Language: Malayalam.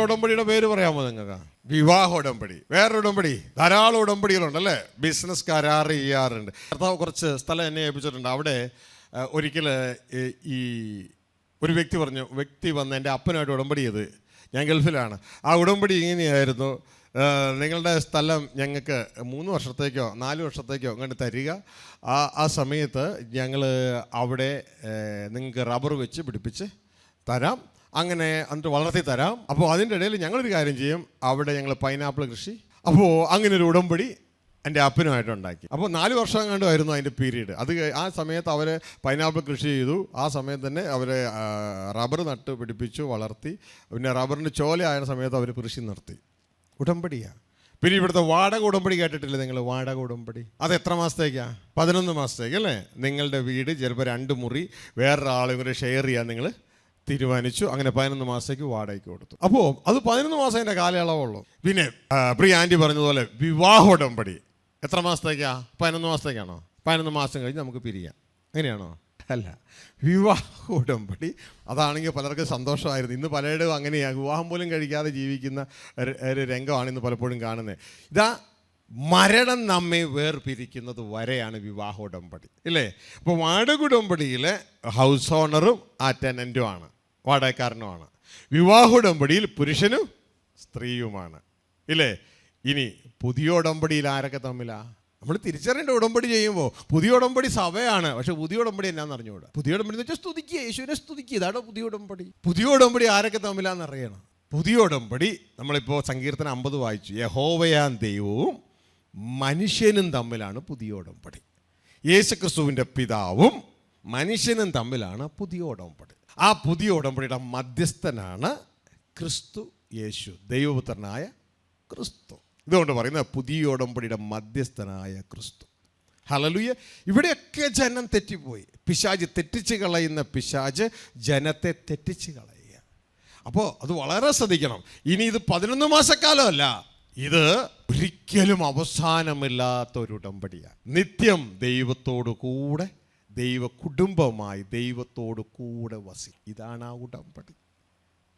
ഉടമ്പടിയുടെ പേര് പറയാമോ നിങ്ങൾക്ക്? വിവാഹ ഉടമ്പടി. വേറൊരു ഉടമ്പടി, ധാരാളം ഉടമ്പടികളുണ്ട് അല്ലേ? ബിസിനസ് കരാർ ചെയ്യാറുണ്ട്. കർത്താവ് കുറച്ച് സ്ഥലം എന്നെ ഏൽപ്പിച്ചിട്ടുണ്ട്. അവിടെ ഒരിക്കൽ ഈ ഒരു വ്യക്തി വന്ന് എൻ്റെ അപ്പനായിട്ട് ഉടമ്പടി ചെയ്ത്. ഞാൻ ഗൾഫിലാണ്. ആ ഉടമ്പടി ഇങ്ങനെയായിരുന്നു: നിങ്ങളുടെ സ്ഥലം ഞങ്ങൾക്ക് 3 വർഷത്തേക്കോ 4 വർഷത്തേക്കോ അങ്ങനെ തരിക. ആ സമയത്ത് ഞങ്ങൾ അവിടെ നിങ്ങൾക്ക് റബ്ബർ വെച്ച് പിടിപ്പിച്ച് തരാം, അങ്ങനെ എന്നിട്ട് വളർത്തി തരാം. അപ്പോൾ അതിൻ്റെ ഇടയിൽ ഞങ്ങളൊരു കാര്യം ചെയ്യും, അവിടെ ഞങ്ങൾ പൈനാപ്പിൾ കൃഷി. അപ്പോൾ അങ്ങനെ ഒരു ഉടമ്പടി എൻ്റെ അപ്പനുമായിട്ട് ഉണ്ടാക്കി. അപ്പോൾ 4 വർഷം കണ്ടുമായിരുന്നു അതിൻ്റെ പീരീഡ്. ആ സമയത്ത് അവർ പൈനാപ്പിൾ കൃഷി ചെയ്തു. ആ സമയത്ത് തന്നെ അവർ റബ്ബർ നട്ട് പിടിപ്പിച്ചു, വളർത്തി. പിന്നെ റബ്ബറിൻ്റെ ചോല ആയ സമയത്ത് അവർ കൃഷി നിർത്തി. ഉടമ്പടിയാണ്. പിന്നെ ഇവിടുത്തെ വാടക ഉടമ്പടി കേട്ടിട്ടില്ലേ നിങ്ങൾ? വാടക ഉടമ്പടി അത് എത്ര മാസത്തേക്കാണ്? 11 മാസത്തേക്ക് അല്ലേ? നിങ്ങളുടെ വീട് ചിലപ്പോൾ 2 മുറി വേറൊരാളും കൂടെ ഷെയർ ചെയ്യാൻ നിങ്ങൾ തീരുമാനിച്ചു. അങ്ങനെ 11 മാസത്തേക്ക് വാടകയ്ക്ക് കൊടുത്തു. അപ്പോൾ അത് 11 മാസം അതിൻ്റെ കാലയളവുള്ളൂ. പിന്നെ പ്രിയ ആൻറ്റി പറഞ്ഞതുപോലെ വിവാഹ ഉടമ്പടി എത്ര മാസത്തേക്കാ? 11 മാസത്തേക്കാണോ? 11 മാസം കഴിഞ്ഞ് നമുക്ക് പിരിയാം, അങ്ങനെയാണോ? അല്ല, വിവാഹ ഉടമ്പടി അതാണെങ്കിൽ പലർക്കും സന്തോഷമായിരുന്നു. ഇന്ന് പലരുടെയും അങ്ങനെയാണ്, വിവാഹം പോലും കഴിക്കാതെ ജീവിക്കുന്ന ഒരു രംഗമാണ് ഇന്ന് പലപ്പോഴും കാണുന്നത്. ഇതാ മരണം നമ്മെ വേർപിരിക്കുന്നത് വരെയാണ് വിവാഹ ഉടമ്പടി, ഇല്ലേ? അപ്പോൾ വാടക ഉടമ്പടിയിൽ ഹൗസ് ഓണറും ആ ടെനൻറ്റുമാണ്, വാടകക്കാരനുമാണ്. വിവാഹ ഉടമ്പടിയിൽ പുരുഷനും സ്ത്രീയുമാണ്, ഇല്ലേ? ഇനി പുതിയ ഉടമ്പടിയിൽ ആരൊക്കെ തമ്മിലാണ്? നമ്മൾ തിരിച്ചറിയേണ്ട ഉടമ്പടി ചെയ്യുമ്പോൾ പുതിയ ഉടമ്പടി സഭയാണ്, പക്ഷെ പുതിയ ഉടമ്പടി എന്നാന്ന് അറിഞ്ഞുകൂടാ. പുതിയ ഉടമ്പടി എന്ന് വെച്ചാൽ സ്തുതിക്കുക, യേശുവിനെ സ്തുതിക്കുക, ഇതാണ് പുതിയ ഉടമ്പടി. പുതിയ ഉടമ്പടി ആരൊക്കെ തമ്മിലാന്ന് അറിയണം. പുതിയ ഉടമ്പടി നമ്മളിപ്പോൾ സങ്കീർത്തനം 50 വായിച്ചു. യഹോവയാം ദൈവവും മനുഷ്യനും തമ്മിലാണ് പുതിയ ഉടമ്പടി. യേശുക്രിസ്തുവിൻ്റെ പിതാവും മനുഷ്യനും തമ്മിലാണ് പുതിയ ഉടമ്പടി. ആ പുതിയ ഉടമ്പടിയുടെ മധ്യസ്ഥനാണ് ക്രിസ്തു യേശു, ദൈവപുത്രനായ ക്രിസ്തു. ഇതുകൊണ്ട് പറയുന്നത് പുതിയ ഉടമ്പടിയുടെ മധ്യസ്ഥനായ ക്രിസ്തു. ഹല്ലേലൂയ. ഇവിടെയൊക്കെ ജനം തെറ്റിപ്പോയി. പിശാച് തെറ്റിച്ച് കളയുന്ന പിശാച് ജനത്തെ തെറ്റിച്ച് കളയുക. അപ്പോൾ അത് വളരെ ശ്രദ്ധിക്കണം. ഇനി ഇത് 11 മാസക്കാലമല്ല, ഇത് ഒരിക്കലും അവസാനമില്ലാത്ത ഒരു ഉടമ്പടിയാണ്. നിത്യം ദൈവത്തോടു കൂടെ, ദൈവ കുടുംബമായി ദൈവത്തോടു കൂടെ വസി. ഇതാണ് ആ ഉടമ്പടി.